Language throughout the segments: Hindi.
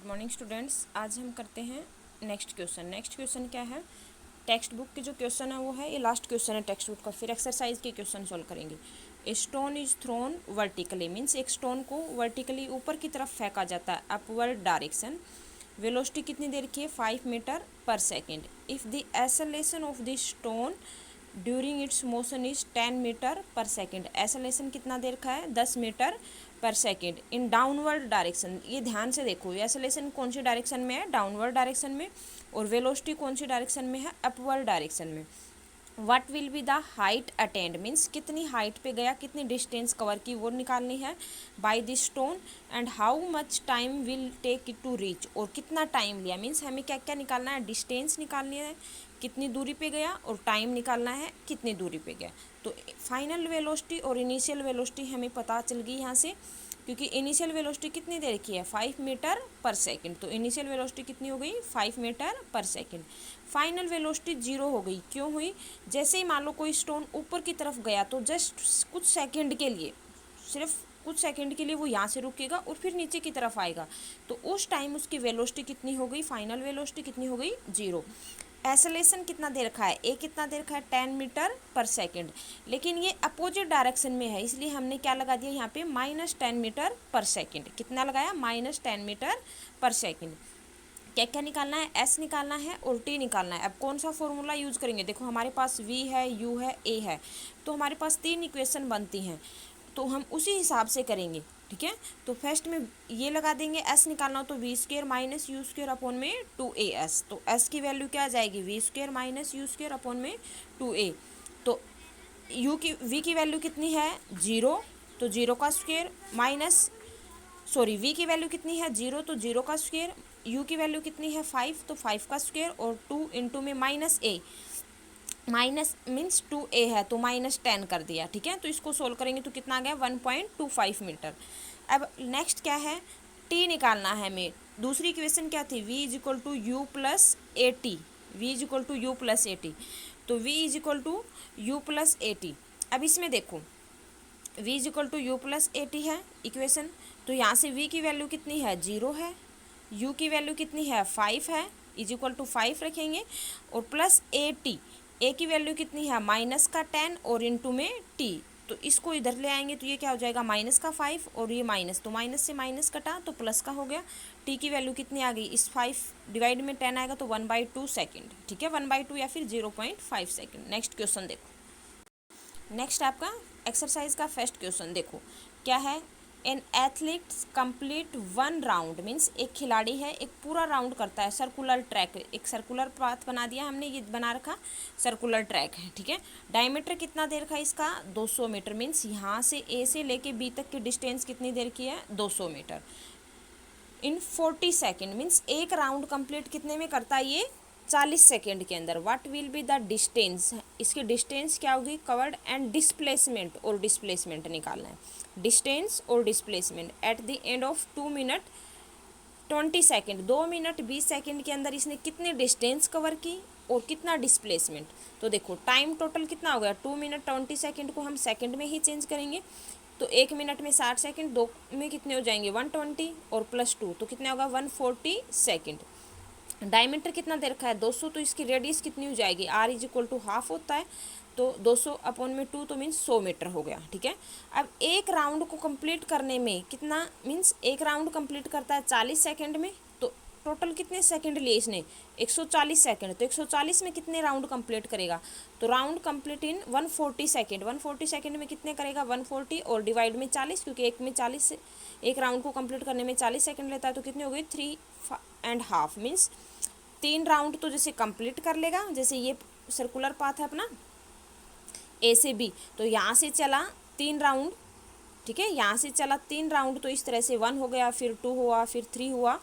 मॉर्निंग स्टूडेंट्स, आज हम करते हैं नेक्स्ट क्वेश्चन। नेक्स्ट क्वेश्चन क्या है? टेक्स्ट बुक के जो क्वेश्चन है वो है, ये लास्ट क्वेश्चन है टेक्स्ट बुक का। फिर एक्सरसाइज के क्वेश्चन सॉल्व करेंगे। A stone is thrown vertically, means एक स्टोन को वर्टिकली ऊपर की तरफ फेंका जाता है, अपवर्ड डायरेक्शन। वेलोसिटी कितनी देर की है? 5 metre per second. If the acceleration of the stone during its motion is 10 metre per second. Acceleration कितना देर का है? 10 metre per second in downward direction. ये ध्यान से देखो, ये एक्सेलरेशन कौन सी डायरेक्शन में है? डाउनवर्ड डायरेक्शन में। और वेलोसिटी कौन सी डायरेक्शन में है? अपवर्ड डायरेक्शन में। What will be the height attained, means कितनी हाइट पे गया, कितनी डिस्टेंस कवर की, वो निकालनी है by the stone. And how much time will take it to reach, और कितना टाइम लिया, मीन्स हमें क्या क्या निकालना है? डिस्टेंस निकालनी है, कितनी दूरी पे गया, और टाइम निकालना है कितनी दूरी पे गया। तो फाइनल वेलोसिटी और इनिशियल वेलोसिटी हमें पता चल गई यहाँ से, क्योंकि इनिशियल वेलोसिटी कितनी देर की है? 5 मीटर पर सेकेंड। तो इनिशियल वेलोसिटी कितनी हो गई? 5 metre per second. Final velocity 0 हो गई। क्यों हुई? जैसे ही मान लो कोई स्टोन ऊपर की तरफ गया तो जस्ट कुछ सेकंड के लिए, सिर्फ कुछ सेकंड के लिए वो यहाँ से रुकेगा और फिर नीचे की तरफ आएगा, तो उस टाइम उसकी वेलोसिटी कितनी हो गई? फाइनल वेलोसिटी कितनी हो गई? 0। एक्सेलरेशन कितना दे रखा है? ए कितना दे रखा है? 10 मीटर पर सेकेंड। लेकिन ये अपोजिट डायरेक्शन में है, इसलिए हमने क्या लगा दिया यहाँ पे? -10 मीटर पर सेकेंड। कितना लगाया? -10 मीटर पर सेकेंड। क्या क्या निकालना है? एस निकालना है और टी निकालना है। अब कौन सा फॉर्मूला यूज़ करेंगे? देखो हमारे पास वी है, यू है, ए है, तो हमारे पास 3 इक्वेशन बनती हैं, तो हम उसी हिसाब से करेंगे। ठीक है, तो फर्स्ट में ये लगा देंगे, एस निकालना हो तो v square minus u square upon में 2as। तो एस की वैल्यू क्या आ जाएगी? V square minus u square upon में 2a। तो वी की वैल्यू कितनी है? 0, तो 0 का स्क्वेयर माइनस, सॉरी वी की वैल्यू कितनी है? 0, तो 0 का स्क्वेयर। यू की वैल्यू कितनी है? 5, तो 5 का स्क्वेयर। और 2 इंटू में -a, माइनस मीन्स 2a है तो -10 कर दिया। ठीक है, तो इसको सोल्व करेंगे तो कितना आ गया? 1.25 मीटर। अब नेक्स्ट क्या है? टी निकालना है हमें। दूसरी इक्वेशन क्या थी? v is equal to u plus a t. V is equal to u plus a t, तो v is equal to u plus a t. अब इसमें देखो v is equal to u plus a t है इक्वेशन, तो यहाँ से v की वैल्यू कितनी है? 0 है। u की वैल्यू कितनी है? 5 है, इज इक्वल टू 5 रखेंगे। और प्लस ए टी, ए की वैल्यू कितनी है? माइनस का 10 और इंटू में टी, तो इसको इधर ले आएंगे तो ये क्या हो जाएगा? माइनस का 5 और ये माइनस, तो माइनस से माइनस कटा तो प्लस का हो गया। टी की वैल्यू कितनी आ गई? इस 5 डिवाइड में 10 आएगा तो 1/2 सेकेंड। ठीक है, 1/2 या फिर 0.5 सेकेंड। नेक्स्ट क्वेश्चन देखो। नेक्स्ट आपका एक्सरसाइज का फर्स्ट क्वेश्चन देखो क्या है? An athlete complete 1 round, means एक खिलाड़ी है, एक पूरा राउंड करता है सर्कुलर ट्रैक, एक सर्कुलर पाथ बना दिया हमने, ये बना रखा सर्कुलर ट्रैक है। ठीक है, डायमीटर कितना देर का इसका? 200 मीटर, मीन्स यहाँ से ए से लेके बी तक की डिस्टेंस कितनी देर की है? 200 मीटर। इन 40 सेकेंड, मीन्स एक राउंड कंप्लीट कितने में करता है ये? 40 सेकेंड के अंदर। What will be the distance, इसकी डिस्टेंस क्या होगी? कवर्ड एंड डिस्प्लेसमेंट, और डिस्प्लेसमेंट निकालना है, डिस्टेंस और displacement at the end of 2 minute 20 second. 2 minute 20 second के अंदर इसने कितनी डिस्टेंस कवर की और कितना डिस्प्लेसमेंट। तो देखो टाइम टोटल कितना हो गया? 2 मिनट 20 सेकेंड को हम सेकेंड में ही चेंज करेंगे, तो 1 मिनट में 60 सेकेंड, 2 में कितने हो जाएंगे? 120 और प्लस 2 तो कितना होगा? 140 सेकेंड। डायमीटर कितना दे रखा है? 200, तो इसकी रेडियस कितनी हो जाएगी? r is equal to half होता है, तो 200 अपॉन में 2 तो मीन्स 100 मीटर हो गया। ठीक है, अब एक राउंड को कंप्लीट करने में कितना, मीन्स एक राउंड कंप्लीट करता है 40 सेकेंड में, तो टोटल कितने सेकंड लिए इसने? 140 सेकंड। तो 140 में कितने राउंड कंप्लीट करेगा? तो round complete in 140 second. 140 second में कितने करेगा? 140 और डिवाइड में 40, क्योंकि एक में 40, एक राउंड को कंप्लीट करने में 40 सेकंड लेता है, तो कितने हो गई? 3.5, मीन्स 3 राउंड तो जैसे कंप्लीट कर लेगा। जैसे ये सर्कुलर पाथ है अपना ए से बी, तो यहाँ से चला 3 राउंड। ठीक है, यहाँ से चला 3 राउंड, तो इस तरह से 1 हो गया, फिर 2 हुआ, फिर 3 हुआ,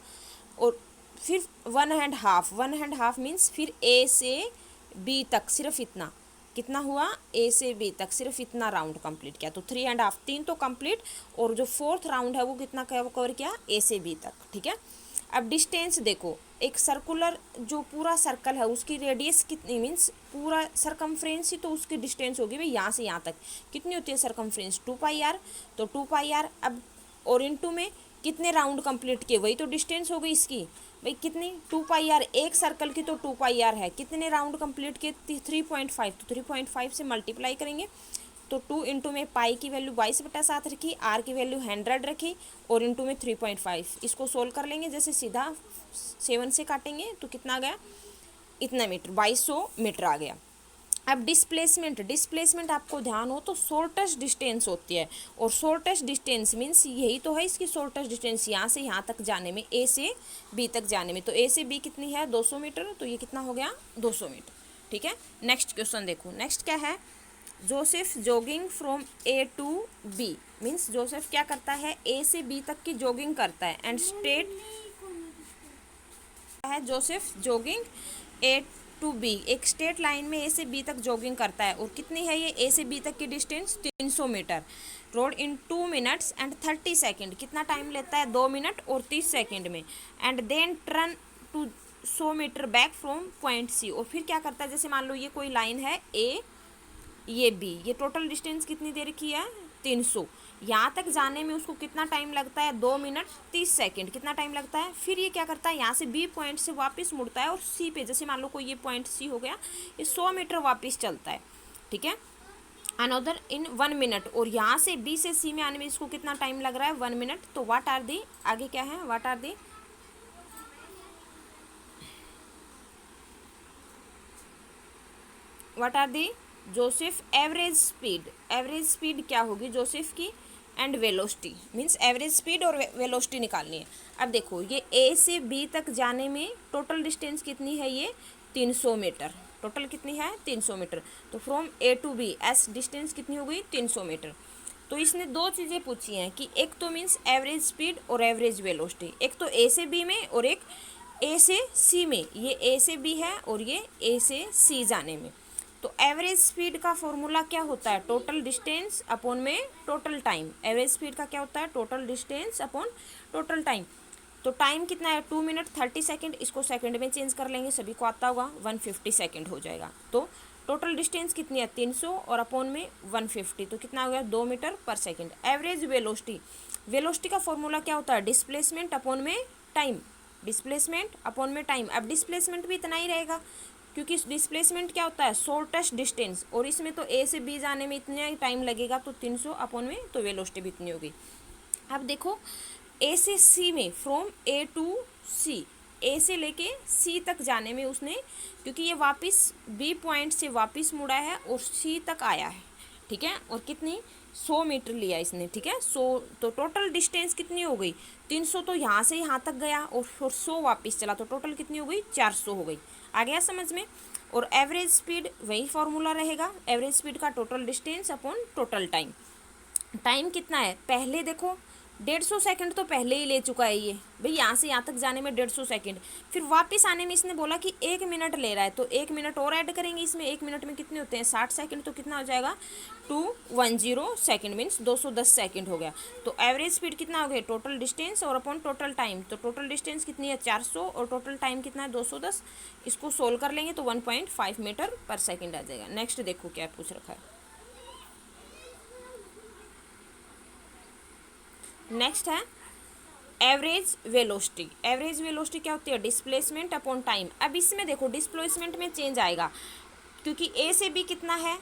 और फिर 1.5। 1.5 मीन्स फिर ए से बी तक सिर्फ इतना, कितना हुआ? ए से बी तक सिर्फ इतना राउंड कंप्लीट किया, तो 3.5, 3 तो कंप्लीट, और जो 4th राउंड है वो कितना कवर किया? ए से बी तक। ठीक है, अब डिस्टेंस देखो, एक सर्कुलर जो पूरा सर्कल है उसकी रेडियस कितनी, मीन्स पूरा सरकमफ्रेंस ही तो उसकी डिस्टेंस होगी भाई, यहाँ से यहाँ तक कितनी होती है सरकमफ्रेंस? 2πr, तो 2πr। अब और इनटू में कितने राउंड कंप्लीट किए, वही तो डिस्टेंस हो गई इसकी भाई, कितनी 2πr, एक सर्कल की तो 2πr है, कितने राउंड कंप्लीट किए 3.5, तो 3.5 से मल्टीप्लाई करेंगे तो 2 इंटू में पाई की वैल्यू 22/7 रखी, आर की वैल्यू 100 रखी और इंटू में 3.5, इसको सोल्व कर लेंगे, जैसे सीधा 7 से काटेंगे तो कितना आ गया, इतना मीटर, 2200 मीटर आ गया। अब डिस्प्लेसमेंट आपको ध्यान हो तो शॉर्टेस्ट डिस्टेंस होती है, और शॉर्टेस्ट डिस्टेंस मीन्स यही तो है इसकी शॉर्टेस्ट डिस्टेंस, यहाँ से यहाँ तक जाने में, ए से बी तक जाने में, तो ए से बी कितनी है 200 मीटर, तो ये कितना हो गया 200 मीटर। ठीक है, नेक्स्ट क्वेश्चन देखो, नेक्स्ट क्या है, Joseph jogging from A to B, means Joseph क्या करता है, ए से बी तक की जॉगिंग करता है, एंड स्टेट है Joseph jogging A to B, एक स्ट्रेट लाइन में ए से बी तक जॉगिंग करता है, और कितनी है ये ए से बी तक की distance 300 metre, road in 2 minutes and 30 second, कितना टाइम लेता है 2 मिनट और 30 सेकेंड में, and then turn to 100 metre back from point C, और फिर क्या करता है, जैसे मान लो ये कोई लाइन है ए, ये बी, ये टोटल डिस्टेंस कितनी दे रखी है 300, यहाँ तक जाने में उसको कितना टाइम लगता है 2 मिनट 30 सेकेंड, कितना टाइम लगता है, फिर ये क्या करता है यहाँ से बी पॉइंट से वापस मुड़ता है और सी पे, जैसे मान लो कोई ये पॉइंट सी हो गया, ये 100 मीटर वापस चलता है, ठीक है, अनदर इन 1 मिनट, और यहाँ से बी से सी में आने में इसको कितना टाइम लग रहा है 1 मिनट, तो व्हाट आर दी, आगे क्या है, what are the Joseph average speed क्या होगी जोसेफ की, and velocity, means average speed और वेलोसिटी निकालनी है। अब देखो ये ए से बी तक जाने में टोटल डिस्टेंस कितनी है, ये 300 मीटर, टोटल कितनी है 300 मीटर, तो from A to B s distance कितनी हो गई 300 मीटर। तो इसने दो चीज़ें पूछी हैं कि एक तो मीन्स एवरेज स्पीड और एवरेज वेलोसिटी, एक तो ए से बी में और एक ए से सी में, ये ए से बी है और ये ए से सी जाने में। तो एवरेज स्पीड का फॉर्मूला क्या होता है, टोटल डिस्टेंस अपॉन में टोटल टाइम, एवरेज स्पीड का क्या होता है total distance upon total time. तो टाइम कितना है 2 मिनट 30 सेकेंड, इसको सेकंड में चेंज कर लेंगे, सभी को आता होगा 150 सेकेंड हो जाएगा। तो टोटल डिस्टेंस कितनी है 300 और अपॉन में 150, तो कितना हो गया 2 metre per second. Average velocity का फॉर्मूला क्या होता है डिस्प्लेसमेंट अपॉन में टाइम, डिस्प्लेसमेंट अपॉन में टाइम। अब डिस्प्लेसमेंट भी इतना ही रहेगा क्योंकि डिस्प्लेसमेंट क्या होता है शॉर्टेस्ट डिस्टेंस, और इसमें तो ए से बी जाने में इतना ही टाइम लगेगा, तो 300 अपॉन में तो वेलोसिटी भी इतनी होगी। अब देखो ए से सी में, फ्रॉम ए टू सी, ए से लेके सी तक जाने में उसने, क्योंकि ये वापस बी पॉइंट से वापस मुड़ा है और सी तक आया है, ठीक है, और कितनी 100 मीटर लिया इसने, ठीक है 100, तो टोटल डिस्टेंस कितनी हो गई 300, तो यहाँ से यहाँ तक गया और फिर 100 वापस चला, तो टोटल कितनी हो गई 400 हो गई। आ गया समझ में। और एवरेज स्पीड वही फॉर्मूला रहेगा, एवरेज स्पीड का total distance upon total time. Time कितना है पहले देखो 150 सेकंड तो पहले ही ले चुका है ये भाई, यहाँ से यहाँ तक जाने में 150 सेकंड, फिर वापस आने में इसने बोला कि 1 मिनट ले रहा है, तो 1 मिनट और ऐड करेंगे इसमें, 1 मिनट में कितने होते हैं 60 सेकंड, तो कितना हो जाएगा 210 सेकंड, मीन्स 210 सेकंड हो गया। तो एवरेज स्पीड कितना हो गया टोटल डिस्टेंस और अपॉन टोटल टाइम, तो टोटल डिस्टेंस कितनी है 400 और टोटल टाइम कितना है 210, इसको सोल्व कर लेंगे तो 1.5 मीटर पर सेकेंड आ जाएगा। नेक्स्ट देखो क्या पूछ रखा है, नेक्स्ट है एवरेज वेलोसिटी। एवरेज वेलोसिटी क्या होती है डिस्प्लेसमेंट अपॉन टाइम। अब इसमें देखो डिस्प्लेसमेंट में चेंज आएगा, क्योंकि ए से बी कितना है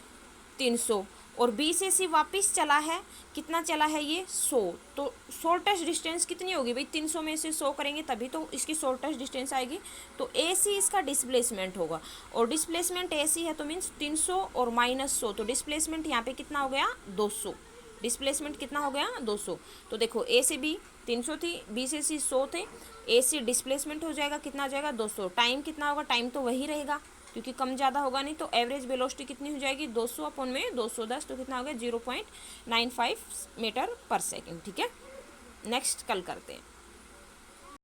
300 और बी से सी वापस चला है, कितना चला है ये 100, तो शॉर्टेस्ट डिस्टेंस कितनी होगी भाई 300 में से 100 करेंगे तभी तो इसकी शॉर्टेस्ट डिस्टेंस आएगी, तो ए सी इसका डिस्प्लेसमेंट होगा, और डिस्प्लेसमेंट ए सी है तो मीन्स 300 और -100, तो डिस्प्लेसमेंट यहाँ पे कितना हो गया 200, डिस्प्लेसमेंट कितना हो गया 200। तो देखो ए से बी 300 थी, बी से सी 100 थे, ए से डिस्प्लेसमेंट हो जाएगा कितना हो जाएगा 200, टाइम कितना होगा टाइम तो वही रहेगा क्योंकि कम ज़्यादा होगा नहीं, तो एवरेज वेलोसिटी कितनी हो जाएगी 200 अपॉन में 210, तो कितना हो गया 0.95 मीटर पर सेकेंड। ठीक है, नेक्स्ट कल करते हैं।